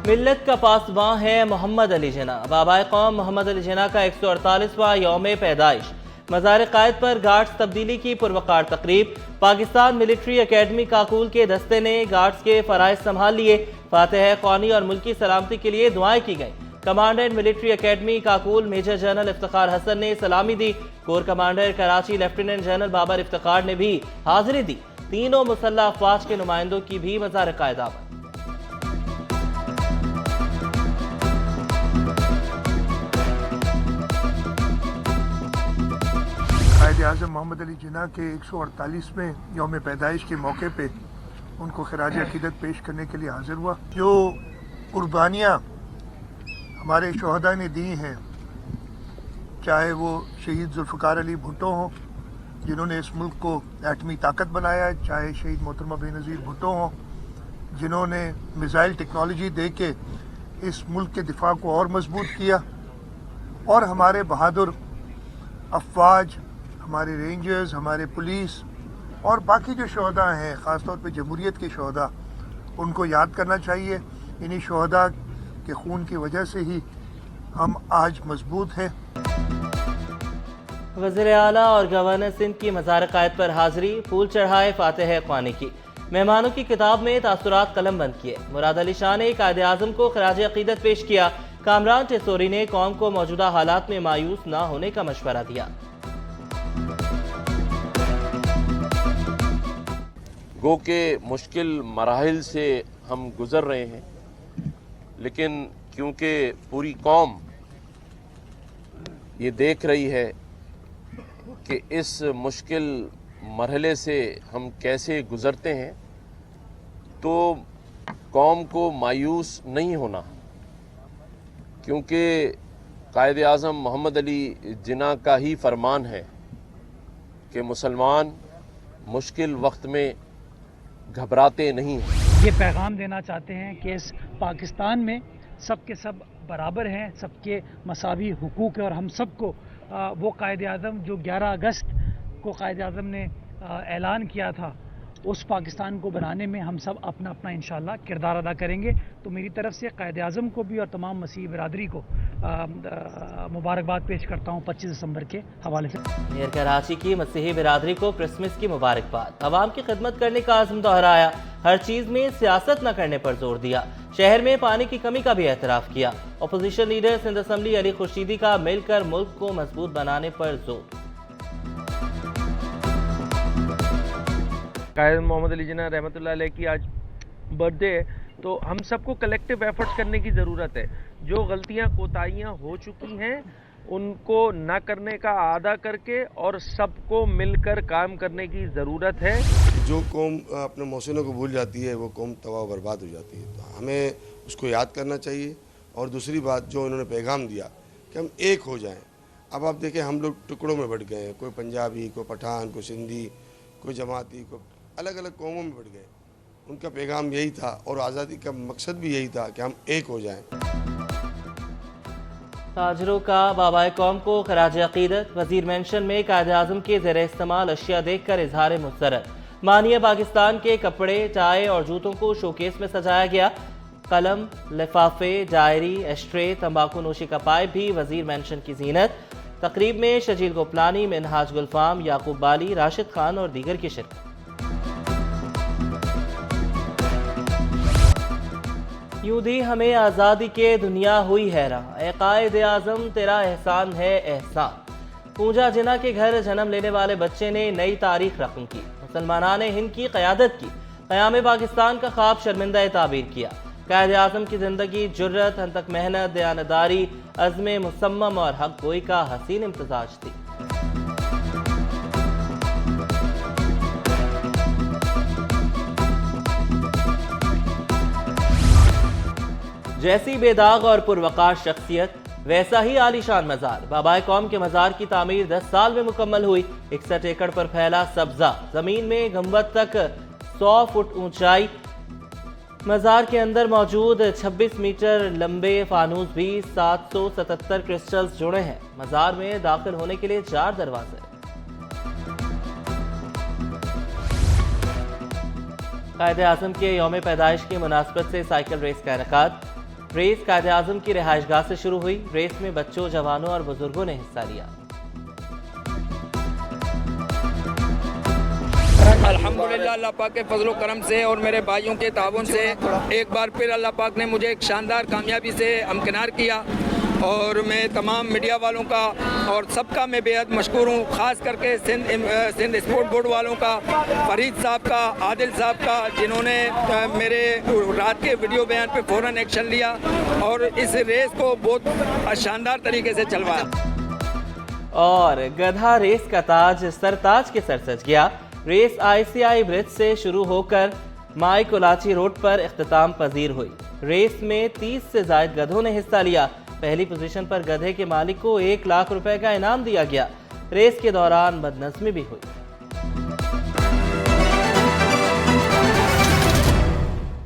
ملت کا پاسباں ہے محمد علی جناح۔ بابائے قوم محمد علی جناح کا 148واں یوم پیدائش۔ مزار قائد پر گارڈز تبدیلی کی پروقار تقریب۔ پاکستان ملٹری اکیڈمی کاکول کے دستے نے گارڈز کے فرائض سنبھال لیے۔ فاتح قومی اور ملکی سلامتی کے لیے دعائیں کی گئیں۔ Commandant military academy Kakul major general Iftikhar Hasan نے سلامی دی۔ Corps commander Karachi lieutenant general Babar Iftikhar نے بھی حاضری دی۔ تینوں مسلح افواج کے نمائندوں کی بھی مزار قائد آمد۔ قائد اعظم محمد علی جناح کے 148ویں یوم پیدائش کے موقع پہ ان کو خراج عقیدت پیش کرنے کے لیے حاضر ہوا۔ جو قربانیاں ہمارے شہداء نے دی ہیں، چاہے وہ شہید ذوالفقار علی بھٹو ہوں جنہوں نے اس ملک کو ایٹمی طاقت بنایا، چاہے شہید محترمہ بے نظیر بھٹو ہوں جنہوں نے میزائل ٹیکنالوجی دے کے اس ملک کے دفاع کو اور مضبوط کیا، اور ہمارے بہادر افواج، ہمارے رینجرز، ہمارے پولیس اور باقی جو شہداء ہیں، خاص طور پہ جمہوریت کے شہداء، ان کو یاد کرنا چاہیے۔ انہی شہداء کے خون کی وجہ سے ہی ہم آج مضبوط ہیں۔ وزیر اعلیٰ اور گورنر سندھ کی مزار قائد پر حاضری، پھول چڑھائے، فاتح خوانی کی۔ مہمانوں کی کتاب میں تاثرات قلم بند کیے۔ مراد علی شاہ نے قائد اعظم کو خراج عقیدت پیش کیا۔ کامران ٹیسوری نے قوم کو موجودہ حالات میں مایوس نہ ہونے کا مشورہ دیا۔ گو کہ مشکل مراحل سے ہم گزر رہے ہیں، لیکن کیونکہ پوری قوم یہ دیکھ رہی ہے کہ اس مشکل مرحلے سے ہم کیسے گزرتے ہیں، تو قوم کو مایوس نہیں ہونا، کیونکہ قائد اعظم محمد علی جناح کا ہی فرمان ہے کہ مسلمان مشکل وقت میں گھبراتے نہیں ہیں۔ یہ پیغام دینا چاہتے ہیں کہ اس پاکستان میں سب کے سب برابر ہیں، سب کے مساوی حقوق ہیں، اور ہم سب کو وہ قائد اعظم جو 11 اگست کو قائد اعظم نے اعلان کیا تھا، اس پاکستان کو بنانے میں ہم سب اپنا اپنا انشاءاللہ کردار ادا کریں گے۔ تو میری طرف سے قائد اعظم کو بھی اور تمام مسیحی برادری کو مبارکباد پیش کرتا ہوں 25 دسمبر کے حوالے سے۔ میئر کراچی کی مسیحی برادری کو کرسمس کی مبارکباد۔ عوام کی خدمت کرنے کا عزم دہرایا، ہر چیز میں سیاست نہ کرنے پر زور دیا۔ شہر میں پانی کی کمی کا بھی اعتراف کیا۔ اپوزیشن لیڈر سندھ اسمبلی علی خورشیدی کا مل کر ملک کو مضبوط بنانے پر زور۔ قائد محمد علی جناح رحمۃ اللہ علیہ کی آج برتھ ڈے ہے، تو ہم سب کو کلیکٹیو ایفرٹس کرنے کی ضرورت ہے۔ جو غلطیاں کوتاہیاں ہو چکی ہیں ان کو نہ کرنے کا عہدہ کر کے اور سب کو مل کر کام کرنے کی ضرورت ہے۔ جو قوم اپنے محسنوں کو بھول جاتی ہے وہ قوم تباہ و برباد ہو جاتی ہے، تو ہمیں اس کو یاد کرنا چاہیے۔ اور دوسری بات جو انہوں نے پیغام دیا کہ ہم ایک ہو جائیں، اب آپ دیکھیں ہم لوگ ٹکڑوں میں بٹ گئے ہیں، کوئی پنجابی، کوئی پٹھان، کوئی سندھی، کوئی جماعتی، کوئی الگ الگ قوموں میں بٹ گئے۔ ان کا پیغام یہی تھا اور آزادی کا مقصد بھی یہی تھا کہ ہم ایک ہو جائیں۔ تاجروں کا بابائے قوم کو خراج عقیدت۔ وزیر مینشن میں قائد اعظم کے زیر استعمال اشیاء دیکھ کر اظہار مسرت۔ مانیہ پاکستان کے کپڑے، ٹائی اور جوتوں کو شوکیس میں سجایا گیا۔ قلم، لفافے، ڈائری، ایشٹرے، تمباکو نوشی کا پائپ بھی وزیر مینشن کی زینت۔ تقریب میں شجیل گوپلانی، منہاج گلفام، یعقوب بالی، راشد خان اور دیگر کی شرکت۔ یوں دی ہمیں آزادی کے دنیا ہوئی حیراں، اے قائد اعظم تیرا احسان ہے احسان۔ پونجا جناح کے گھر جنم لینے والے بچے نے نئی تاریخ رقم کی۔ مسلمانان ہند کی قیادت کی، قیام پاکستان کا خواب شرمندہ تعبیر کیا۔ قائد اعظم کی زندگی جرت، انتھک محنت، دیانتداری، عزم مصمم اور حق گوئی کا حسین امتزاج تھی۔ جیسی بے داغ اور پروقار شخصیت، ویسا ہی عالی شان مزار۔ بابائے قوم کے مزار کی تعمیر 10 سال میں مکمل ہوئی۔ 61 ایکڑ پر پھیلا سبزہ، زمین میں گنبد تک 100 فٹ اونچائی۔ مزار کے اندر موجود 26 میٹر لمبے فانوس بھی 777 کرسٹلز جڑے ہیں۔ مزار میں داخل ہونے کے لیے 4 دروازے۔ قائد اعظم کے یوم پیدائش کی مناسبت سے سائیکل ریس کا انعقاد۔ ریس قائد اعظم کی رہائش گاہ سے شروع ہوئی. ریس میں بچوں، جوانوں اور بزرگوں نے حصہ لیا. الحمدللہ اللہ پاک کے فضل و کرم سے اور میرے بھائیوں کے تعاون سے ایک بار پھر اللہ پاک نے مجھے ایک شاندار کامیابی سے ہمکنار کیا اور میں تمام میڈیا والوں کا اور سب کا میں بے حد مشکور ہوں، خاص کر کے سندھ اسپورٹ بورڈ والوں کا، فرید صاحب کا، عادل صاحب کا، جنہوں نے میرے رات کے ویڈیو بیان پہ فوراً ایکشن لیا اور اس ریس کو بہت شاندار طریقے سے چلوایا. اور گدھا ریس کا تاج سرتاج کے سر سج گیا. ریس ICI برج سے شروع ہو کر مائی کولاچی روڈ پر اختتام پذیر ہوئی. ریس میں 30 سے زائد گدھوں نے حصہ لیا. پہلی پوزیشن پر گدھے کے مالک کو 1 لاکھ روپے کا انعام دیا گیا. ریس کے دوران بدنظمی بھی ہوئی.